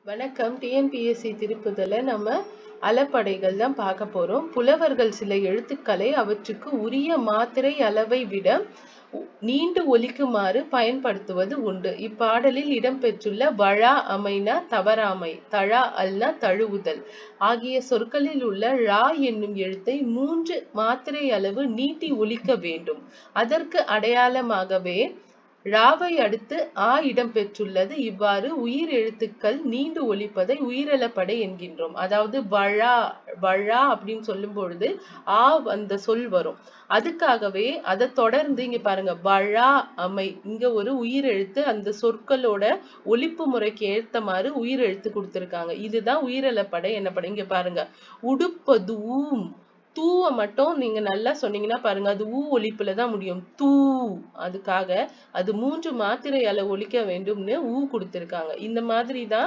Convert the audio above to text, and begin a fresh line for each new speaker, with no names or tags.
வணக்கம். டிஎன்பிஎஸ்சி திருப்புதல நம்ம அலப்படைகள் தான் பார்க்க போறோம். புலவர்கள் சில எழுத்துக்களை அவற்றுக்கு உரிய மாத்திரை அளவை விட நீண்டு ஒலிக்குமாறு பயன்படுத்துவது உண்டு. இப்பாடலில் இடம்பெற்றுள்ள வழா அமைனா தவறாமை, தழா அல்னா தழுவுதல் ஆகிய சொற்களில் உள்ள ழா என்னும் எழுத்தை 3 மாத்திரை அளவு நீட்டி ஒலிக்க வேண்டும். அதற்கு அடையாளமாகவே ழாவை அடுத்து ஆ இடம்பெற்றுள்ளது. இவ்வாறு உயிர் எழுத்துக்கள் நீண்டு ஒலிப்பதை உயிரலப்படை என்கின்றோம். அதாவது வழா அப்படின்னு சொல்லும் பொழுது ஆ அந்த சொல் வரும். அதுக்காகவே அதை தொடர்ந்து இங்க பாருங்க, வழா அமை, இங்க ஒரு உயிர் எழுத்து அந்த சொற்களோட ஒலிப்பு முறைக்கு ஏற்றமாறு உயிர் எழுத்து கொடுத்திருக்காங்க. இதுதான் உயிரலப்படை என்னப்படை. இங்க பாருங்க, உடுப்பதூம் தூவை மட்டும் நீங்க நல்லா சொன்னீங்கன்னா பாருங்க, அது ஊ ஒலிப்புல தான் முடியும். தூ, அதுக்காக அது 3 மாத்திரை அளவு ஒலிக்க வேண்டும்னு ஊ கொடுத்திருக்காங்க. இந்த மாதிரி தான்